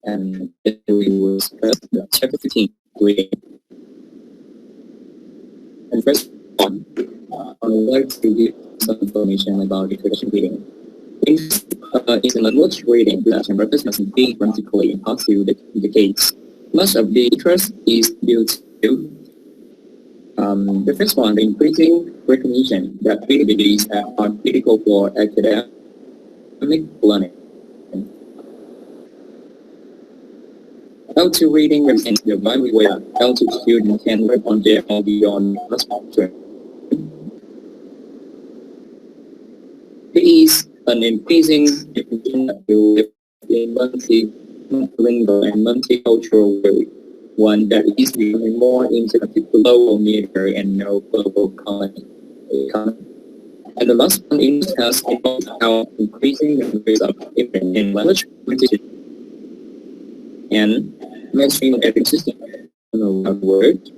and we will discuss the chapter 15 reading. And first one, I would like to give some information about introduction reading. Is an language reading that represents being grammatically impossible in the case. Much of the interest is due to the first one, the increasing recognition that abilities are critical for academic learning. L2 reading represents the environment where L2 students can work on their own beyond classroom. There is an increasing recognition of multilingual and multicultural world, one that is becoming more interconnected global media and no global economy. And the last one is about how increasing the numbers of different language competition and mainstream education system around the world.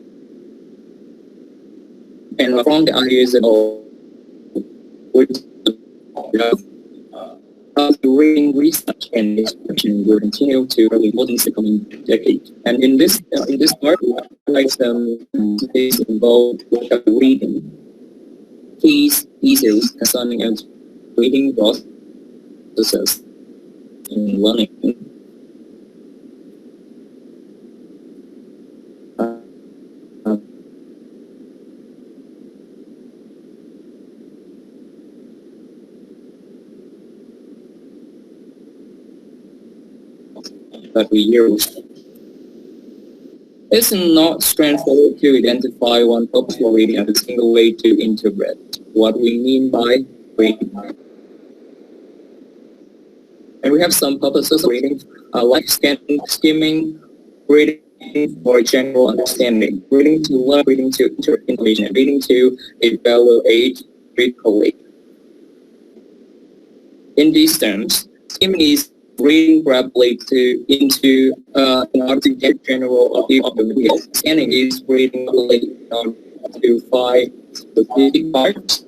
And from the ideas of reading research and description will continue to be important in the coming decade. And in this part, we highlight some things involved with reading. These issues concerning reading processes in learning. That we use. It's not straightforward to identify one purpose for reading as a single way to interpret what we mean by reading. And we have some purposes of reading, like skimming, reading for general understanding, reading to learn, reading to interpret information, and reading to evaluate critically. In these terms, skimming is reading rapidly in order to get general view of the material. Scanning is reading rapidly in order to find specific parts.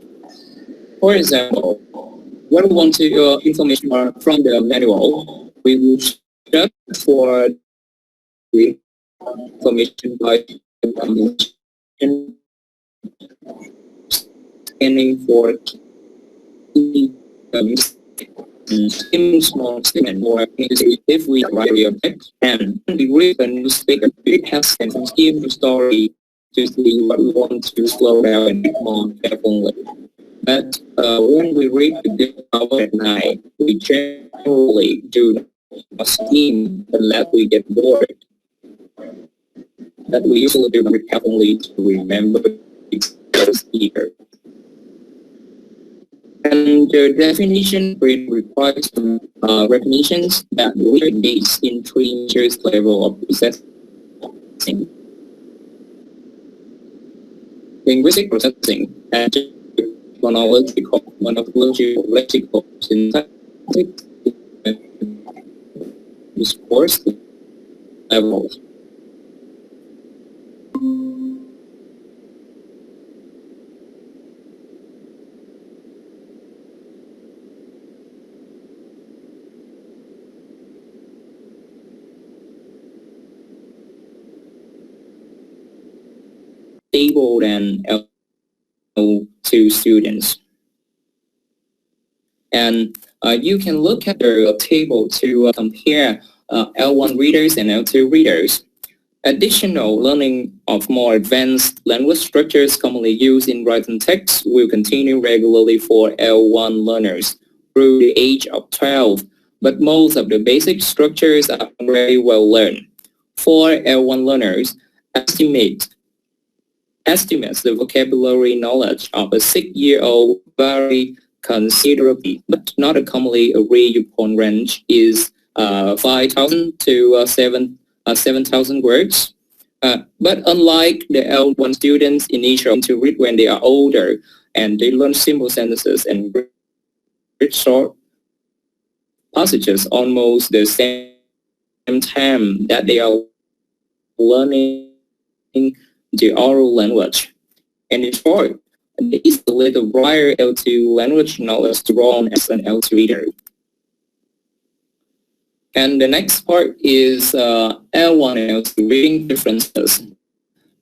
For example, when we want to information from the manual, we will check for the information by combination, scanning for key terms. In small statement or if we write a text and we read a newspaper, we have to skim the story to see what we want to slow down and read more carefully. But when we read the novel at night, we generally do not skim unless we get bored. But we usually do not read carefully to remember it's here. And the definition requires some recognitions that we engage in 3 meters level of processing. Linguistic processing and phonological, lexical, syntactic, discourse levels. Stable and L2 students. And you can look at the table to compare L1 readers and L2 readers. Additional learning of more advanced language structures commonly used in writing text will continue regularly for L1 learners through the age of 12, but most of the basic structures are already well learned. For L1 learners, estimates the vocabulary knowledge of a 6-year-old vary considerably, but not a commonly agreed upon range is 5,000 to 7,000 words. But unlike the L1 students initially to read when they are older, and they learn simple sentences and read short passages almost the same time that they are learning the oral language. And in short, there is a little brighter L2 language knowledge drawn as an L2 reader. And the next part is L1 and L2 reading differences.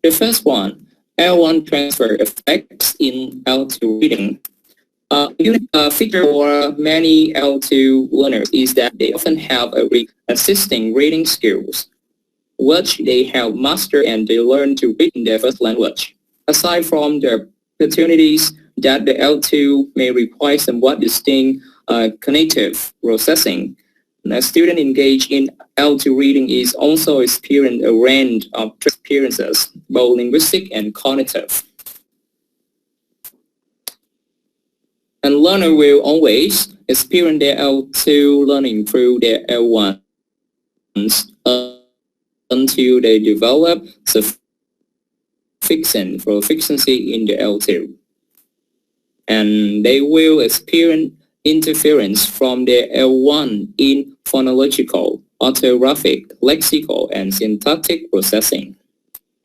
The first one, L1 transfer effects in L2 reading. A unique feature for many L2 learners is that they often have existing reading skills, which they have mastered and they learn to read in their first language. Aside from the opportunities that the L2 may require somewhat distinct cognitive processing, a student engaged in L2 reading is also experiencing a range of experiences, both linguistic and cognitive. And learner will always experience their L2 learning through their L1s until they develop sufficient proficiency in the L2. And they will experience interference from their L1 in phonological, orthographic, lexical, and syntactic processing.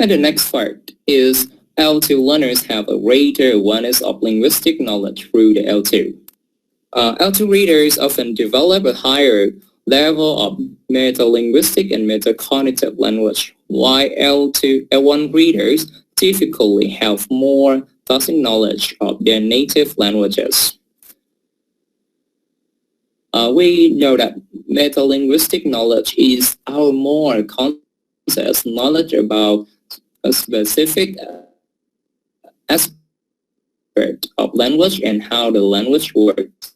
And the next part is L2 learners have a greater awareness of linguistic knowledge through the L2. L2 readers often develop a higher level of metalinguistic and metacognitive language, while L1 readers typically have more tacit knowledge of their native languages. We know that metalinguistic knowledge is our more conscious knowledge about a specific aspect of language and how the language works.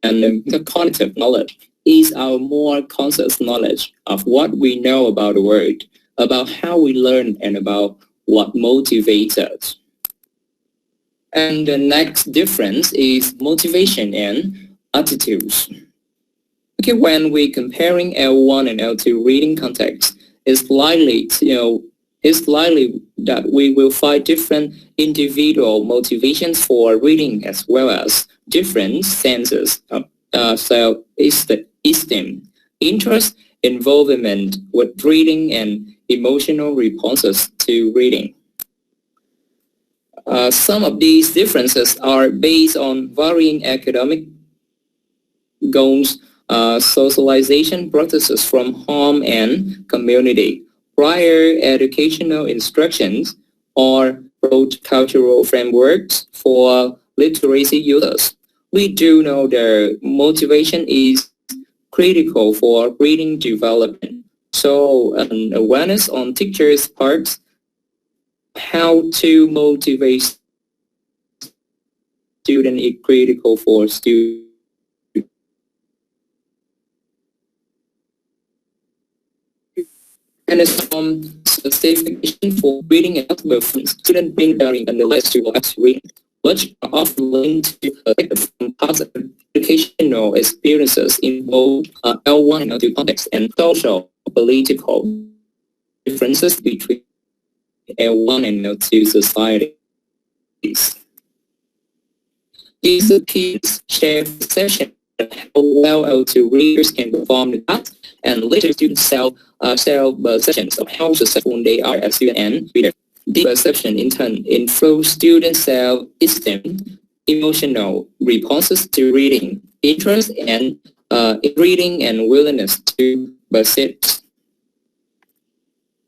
And the cognitive knowledge is our more conscious knowledge of what we know about the world, about how we learn, and about what motivates us. And the next difference is motivation and attitudes. Okay, when we comparing L1 and L2 reading context, it's likely that we will find different individual motivations for reading as well as different senses of self-esteem, interest, involvement with reading, and emotional responses to reading. Some of these differences are based on varying academic goals, socialization practices from home and community, prior educational instructions, or broad cultural frameworks for literacy users. We do know the motivation is critical for reading development. So an awareness on teachers' parts how to motivate students is critical for students. And some specification for reading and alphabet student being learning and the less to reading, which are often linked to from past educational experiences in both L1 and L2 context and social political differences between L1 and L2 societies. These appeals share perception of how well L2 readers can perform the task, and later students perceptions of how successful they are as students and readers. This perception in turn influences students' self-esteem, emotional responses to reading, interest in reading, and willingness to persist.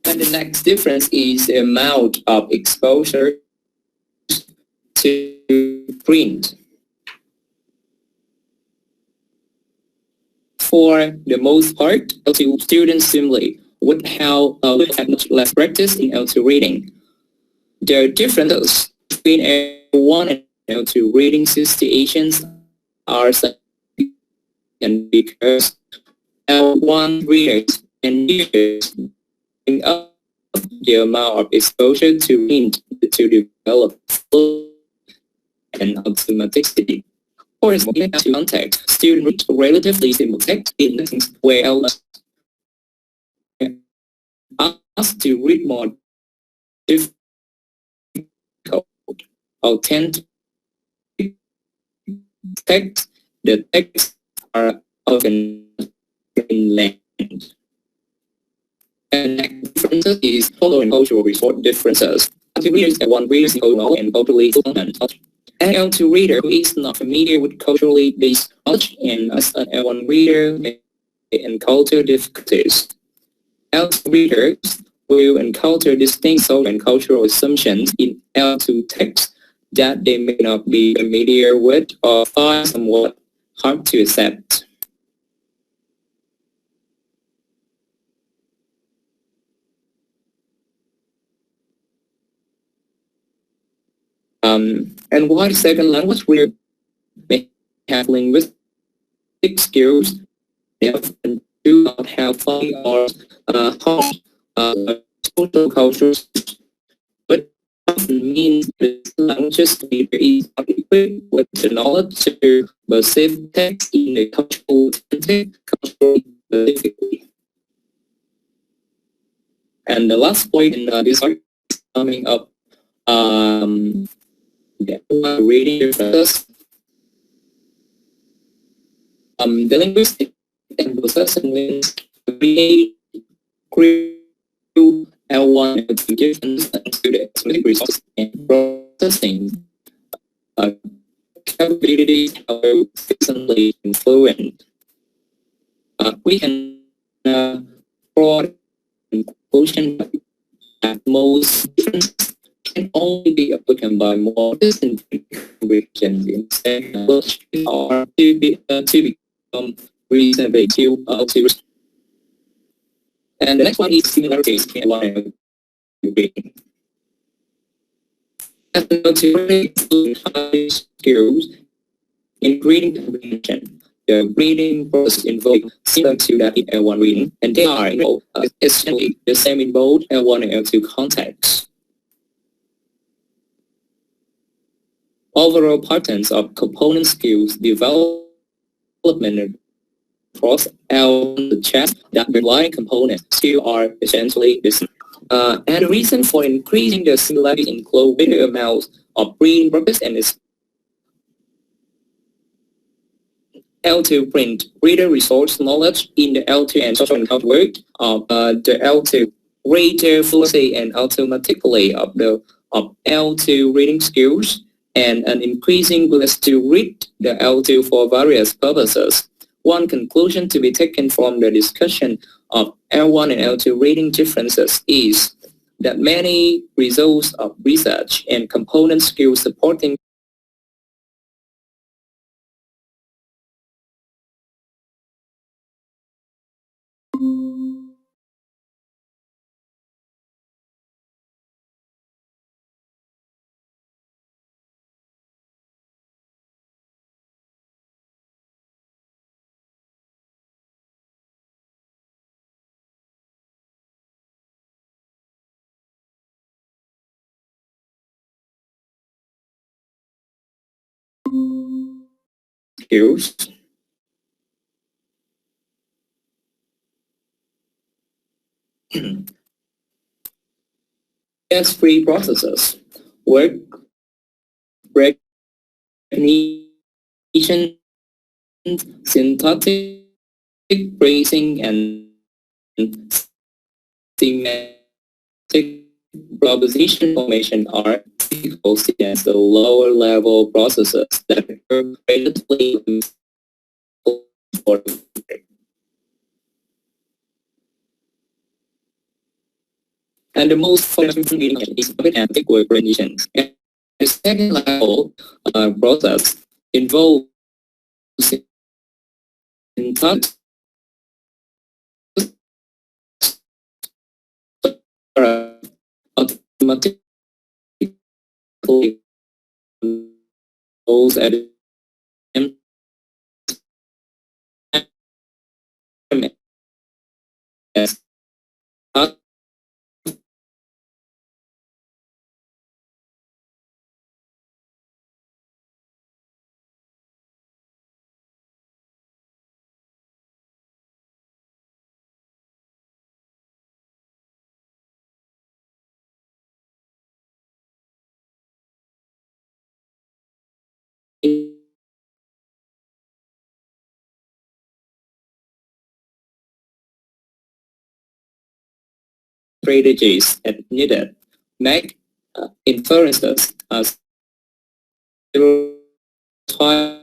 And the next difference is the amount of exposure to print. For the most part, L2 students simply would have much less practice in L2 reading. The differences between L1 and L2 reading situations are significant because L1 readers and readers bring up the amount of exposure to print to develop and automaticity. For example, in L2 context, students read relatively simple text in things where L1 asked to read more difficult, authentic text. The texts are often in length. And the differences is following cultural resort differences. L2 readers and L1 readers know and culturally fluent. An L2 reader who is not familiar with culturally based knowledge and as an L1 reader may encounter difficulties. L2 readers will encounter distinct social and cultural assumptions in L2 text that they may not be familiar with or find somewhat hard to accept. And while second language readers may have linguistic skills, they often do not have fine or harsh social cultures, but often means that languages reader is not equipped with the knowledge to perceive text in a culturally specifically. And the last point in this article is coming up reading differences. The linguistic and processing links create L1 applications to the exotic resources and processing capabilities are sufficiently influent. We can draw a conclusion that most differences can only be overcome by more distant regions in language or to become reasonably to And the next one is similarities between L1 and reading. High skills in reading comprehension. The reading process involved similar to that in L1 reading, and they are essentially the same in both L1 and L2 contexts. Overall patterns of component skills development across L1 chapter that rely components still are essentially the same. And the reason for increasing the similarity include greater amounts of reading purpose and its L2 print reader resource knowledge in the L2 and social encounter work of the L2 greater fluency and automatically of L2 reading skills and an increasing willingness to read the L2 for various purposes. One conclusion to be taken from the discussion of L1 and L2 reading differences is that many results of research and component skill supporting skills as free processes, work recognition, syntactic phrasing, and semantic proposition formation are typical as the lower level processes that are relatively for and the most fundamental reading is semantic word recognition. And the second level process involves syntactic automatically goes at as strategies as needed. Make inferences as automatically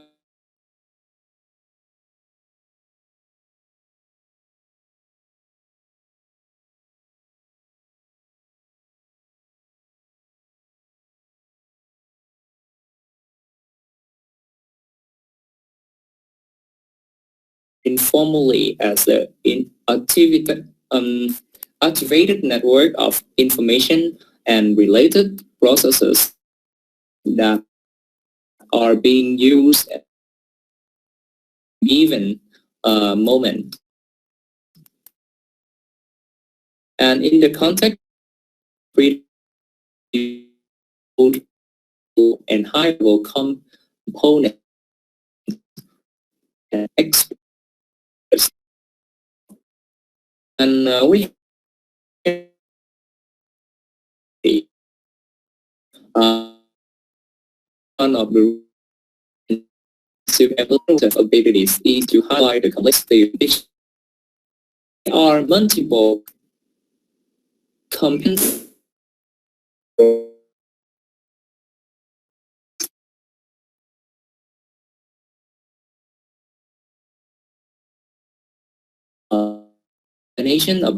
informally as an activated network of information and related processes that are being used at a given moment. And in the context of and high-level component and experts, and we uh, one of the abilities is to highlight the complexity of each. There are multiple components combination of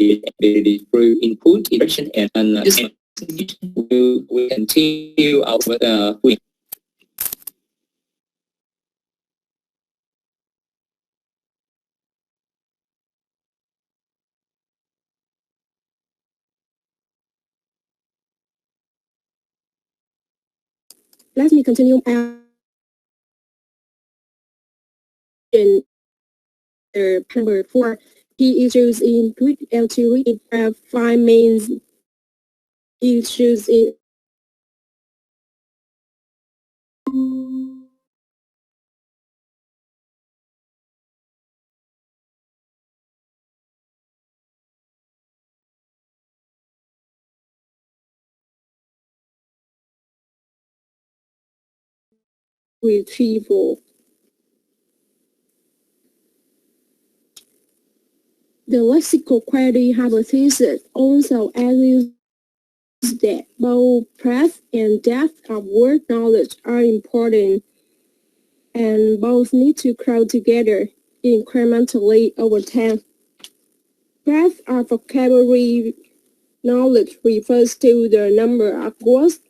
ability through input, interaction, and this will continue our with. Let me continue number 4. Key issues in L2 reading. 5 main issues in retrieval. The lexical quality hypothesis also argues that both breadth and depth of word knowledge are important, and both need to grow together incrementally over time. Breadth of vocabulary knowledge refers to the number of words,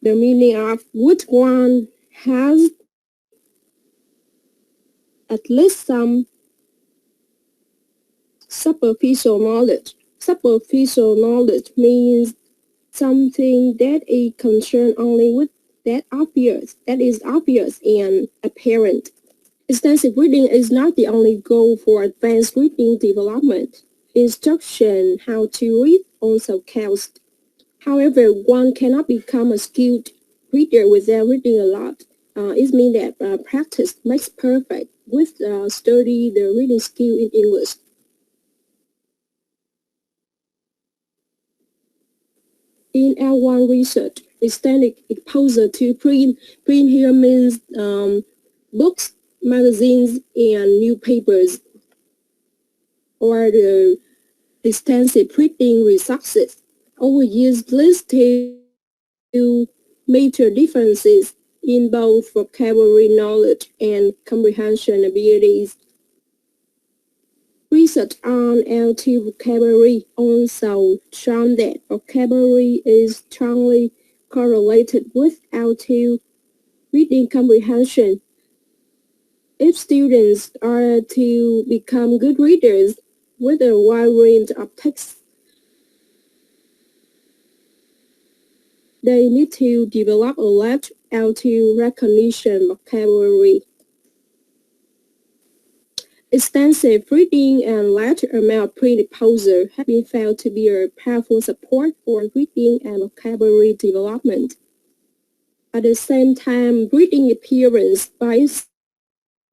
the meaning of which one has at least some superficial knowledge. Superficial knowledge means something that is concerned only with that is obvious and apparent. Extensive reading is not the only goal for advanced reading development. Instruction how to read also counts. However, one cannot become a skilled reader without reading a lot. It means that practice makes perfect. With study the reading skill in English. In L1 research, extended exposure to print here means books, magazines, and newspapers, or the extensive printing resources. Over years leads to major differences in both vocabulary knowledge and comprehension abilities. Research on L2 vocabulary also shown that vocabulary is strongly correlated with L2 reading comprehension. If students are to become good readers with a wide range of texts, they need to develop a large L2 recognition vocabulary. Extensive reading and large amount of print exposure have been found to be a powerful support for reading and vocabulary development. At the same time, reading appearance by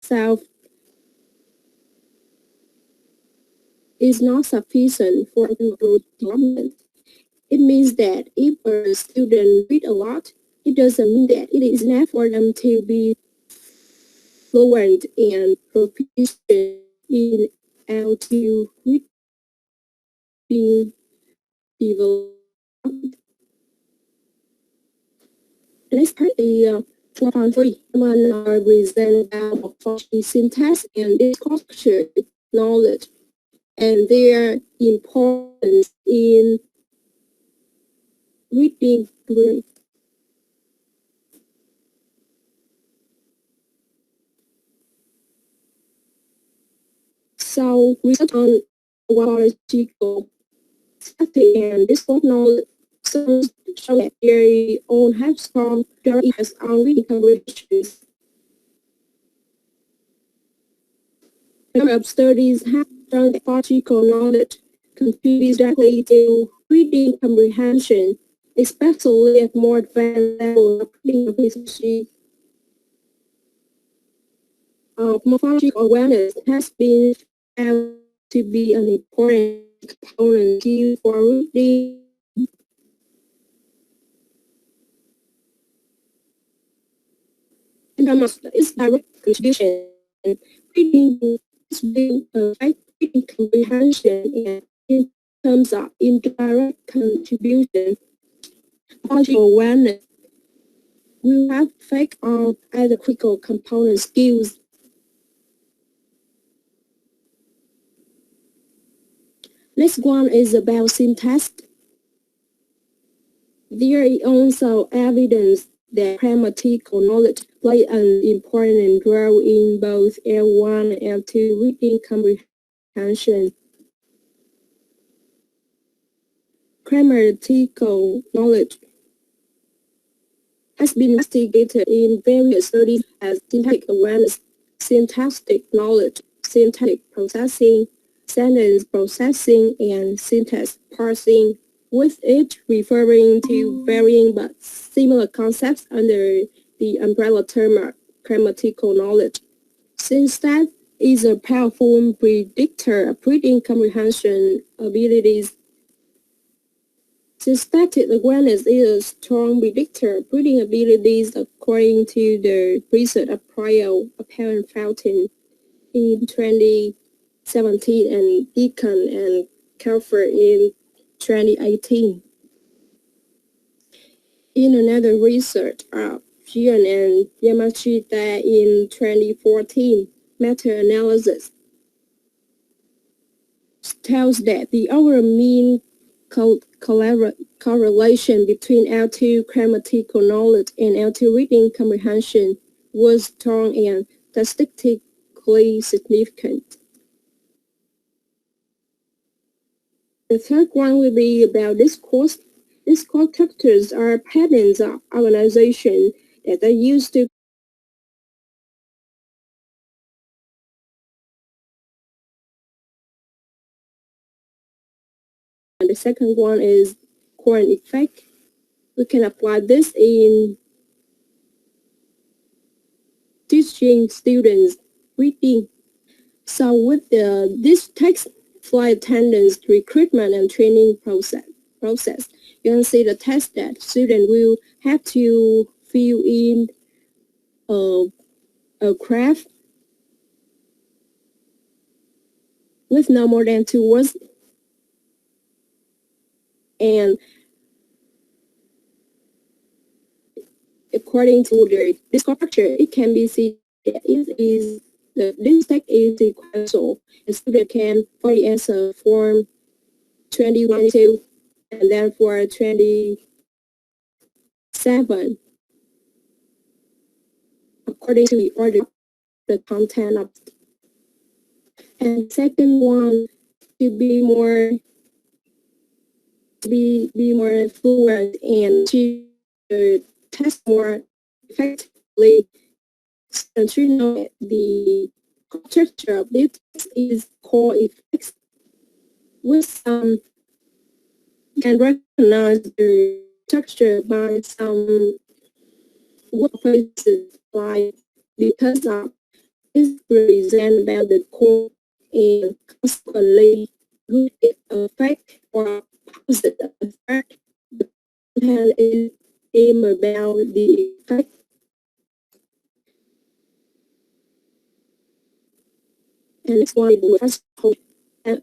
itself is not sufficient for development. It means that if a student reads a lot, it doesn't mean that it is enough for them to be fluent and proficient in L2 reading development. Let's part the 4.3. One are present about syntax and structure knowledge and their importance in reading. So research on biological static and discourse knowledge show that their own have strong direct effects on reading comprehensions. A number of studies have shown that biological knowledge contributes directly to reading comprehension, especially at more advanced levels of reading proficiency. Morphological awareness has been found to be an important component key for reading. In terms of its direct contribution, reading is being affect reading comprehension, and in terms of indirect contribution, morphological awareness will have effect on other critical component skills. Next one is about syntax. There is also evidence that grammatical knowledge plays an important role in both L1 and L2 reading comprehension. Grammatical knowledge has been investigated in various studies as syntactic awareness, syntactic knowledge, syntactic processing, sentence processing, and syntax parsing, with each referring to varying but similar concepts under the umbrella term of grammatical knowledge. Syntax is a powerful predictor of reading comprehension abilities. Syntactic awareness is a strong predictor of reading abilities according to the research of Prior, Apparent Fountain in 2017 and Deacon and Calford in 2018. In another research of Jian and Yamashita in 2014, meta-analysis tells that the overall mean correlation between L2 grammatical knowledge and L2 reading comprehension was strong and statistically significant. The third one will be about discourse. Discourse structures are patterns of organization that are used to and the second one is Courant effect. We can apply this in teaching students reading. So with this text flight attendance recruitment and training process, you can see the test that students will have to fill in a graph with no more than 2 words, and according to the structure, it can be seen that this text is sequential. A student can for the answer form 21, 2, and then for 27, according to the order of the content of. And second one, to be more fluent and to test more effectively, students should know that the structure of this is core effects. With some, can recognize the structure by some workplaces like because of is represent about the core and consequently good effect or positive effect. The content is aim about the effect. And next one is the threshold.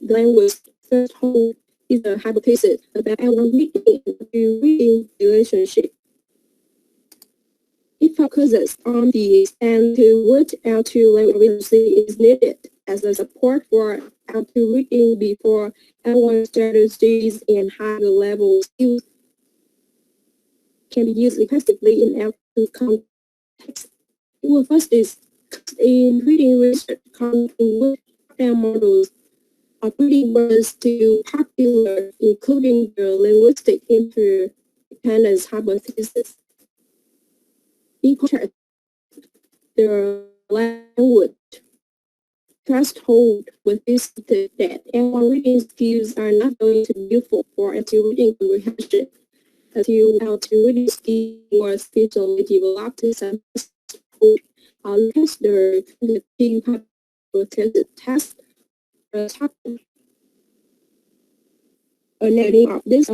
Language threshold is a hypothesis about L1 reading and reading relationship. It focuses on the extent to which L2 language literacy is needed as a support for L2 reading before L1 strategies and higher level skills can be used effectively in L2 context. It will first discuss in reading research content which top-down models of reading was still popular, including the linguistic interdependence hypothesis. In contrast, the language threshold was insisted that L1 reading skills are not going to be useful for L2 reading comprehension until L2 reading skills were sufficiently developed to successfully test the key hypothesis test. A name of this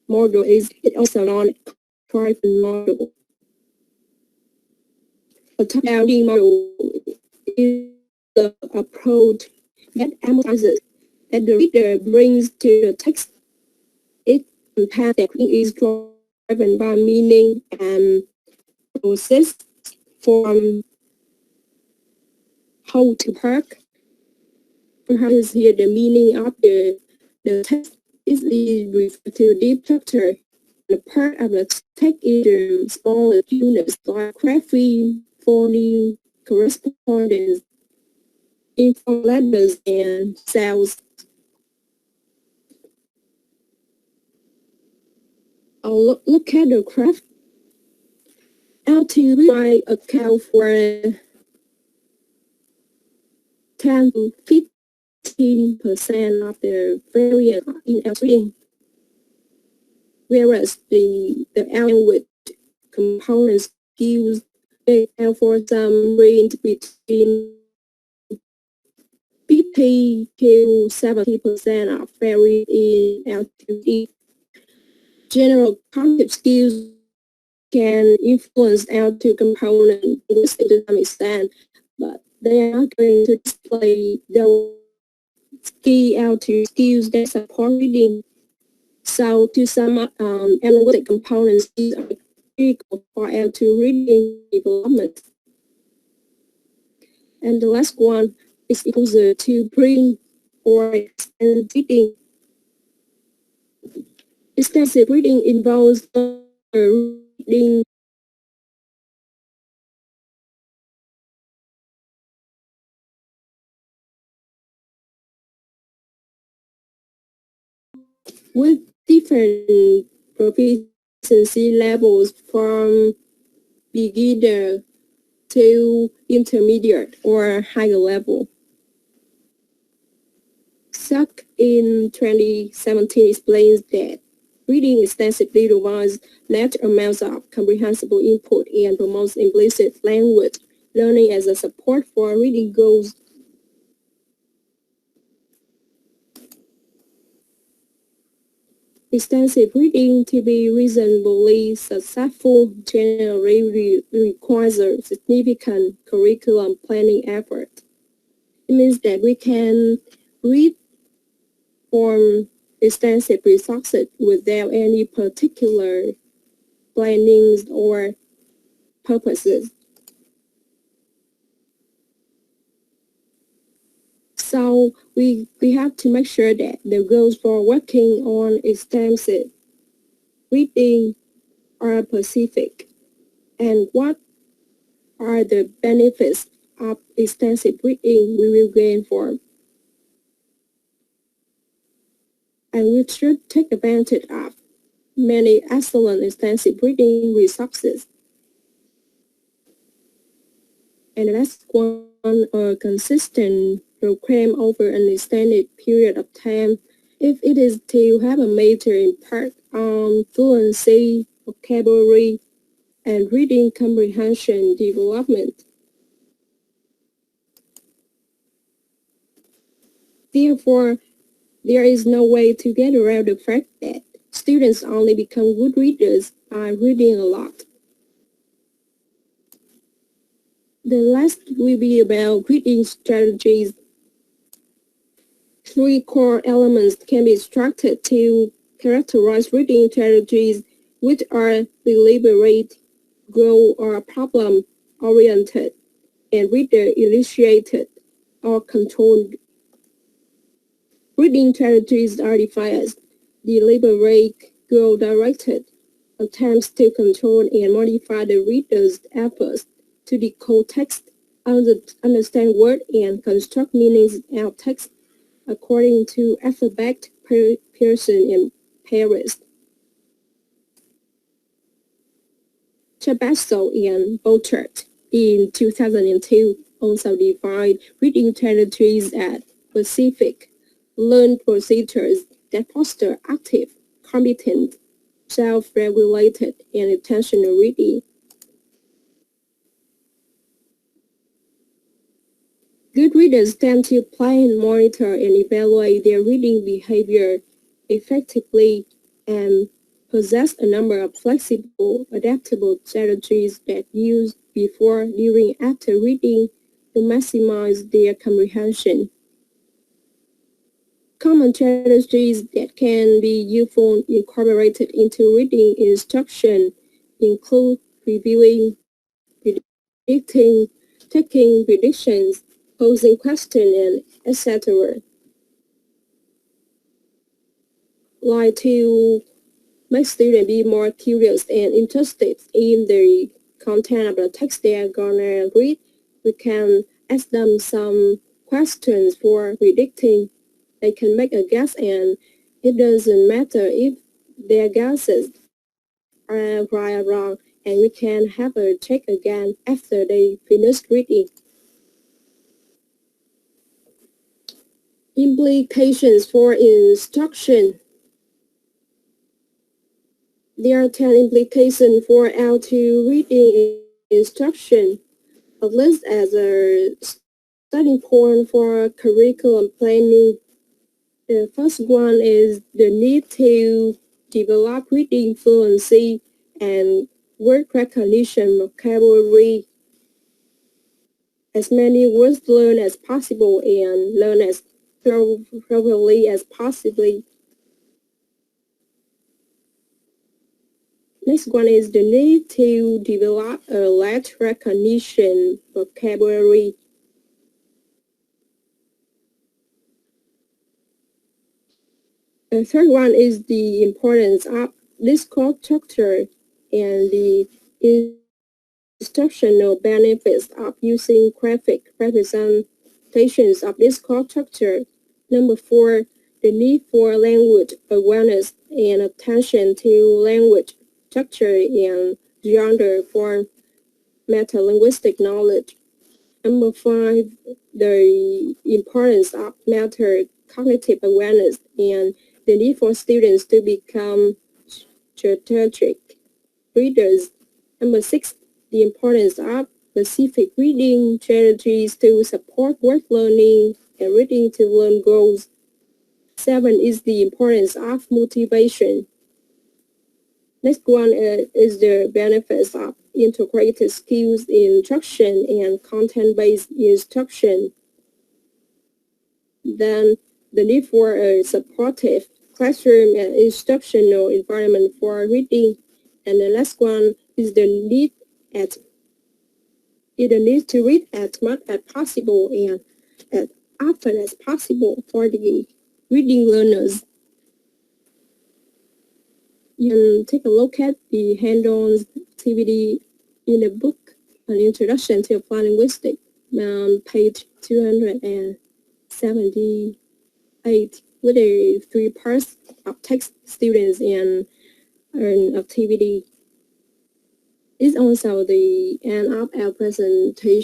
model is also non-trivial model. A top-down reading model is the approach that emphasizes that the reader brings to the text. It implies that reading is driven by meaning and process from whole to part. How is here the meaning of the text is referred to deep structure. The part of the text is the smaller units like graphy, phoneme, correspondence, info letters, and cells. I'll look at the graph. L2 might account for 10 to 15% of the variance in L3, whereas the L with components gives account for some range between 50 to 70% of variance in L2. General cognitive skills can influence L2 component to some extent, but they are not going to display those key L2 skills that support reading. So to sum up, analytic components are critical for L2 reading development. And the last one is exposure to bring or extend reading. Extensive reading involves reading with different proficiency levels from beginner to intermediate or higher level. Suck in 2017 explains that reading extensively requires large amounts of comprehensible input and promotes implicit language learning as a support for reading goals. Extensive reading to be reasonably successful generally requires a significant curriculum planning effort. It means that we can read from extensive resources without any particular plannings or purposes. So we have to make sure that the goals for working on extensive reading are specific, and what are the benefits of extensive reading we will gain from. And we should take advantage of many excellent extensive reading resources. And the last one, a consistent program over an extended period of time, if it is to have a major impact on fluency, vocabulary, and reading comprehension development. Therefore, there is no way to get around the fact that students only become good readers by reading a lot. The last will be about reading strategies. 3 core elements can be structured to characterize reading strategies, which are deliberate, goal or problem-oriented, and reader-initiated or controlled. Reading strategies are defined as deliberate, goal-directed attempts to control and modify the reader's efforts to decode text understand words and construct meanings out of text, according to Alphabet Pearson and Paris. Chabasso and Bouchard in 2002 also defined reading territories as specific learned procedures that foster active, competent, self-regulated, and intentional reading. Good readers tend to plan, monitor, and evaluate their reading behavior effectively and possess a number of flexible, adaptable strategies that use before, during, after reading to maximize their comprehension. Common strategies that can be useful incorporated into reading instruction include reviewing, predicting, taking predictions, posing questions, and etc. Like to make students be more curious and interested in the content of the text they are gonna read, we can ask them some questions for predicting. They can make a guess, and it doesn't matter if their guesses are right or wrong, and we can have a check again after they finish reading. Implications for instruction. There are 10 implications for L2 reading instruction, at least as a starting point for curriculum planning. The first one is the need to develop reading fluency and word recognition vocabulary. As many words learned as possible and learn as thoroughly as possible. Next one is the need to develop a large recognition vocabulary. The third one is the importance of discourse structure and the instructional benefits of using graphic representations of discourse structure. Number 4, the need for language awareness and attention to language structure and genre for meta-linguistic knowledge. Number 5, the importance of meta-cognitive awareness and the need for students to become strategic readers. Number 6, the importance of specific reading strategies to support word learning and reading to learn goals. 7 is the importance of motivation. Next one is the benefits of integrated skills instruction and content-based instruction. Then the need for a supportive classroom and instructional environment for reading. And the last one is the need to read as much as possible and as often as possible for the reading learners. You can take a look at the hands-on activity in the book, An Introduction to Applied Linguistics, on page 278, with the 3 parts of text, students, and an activity. This is also the end of our presentation.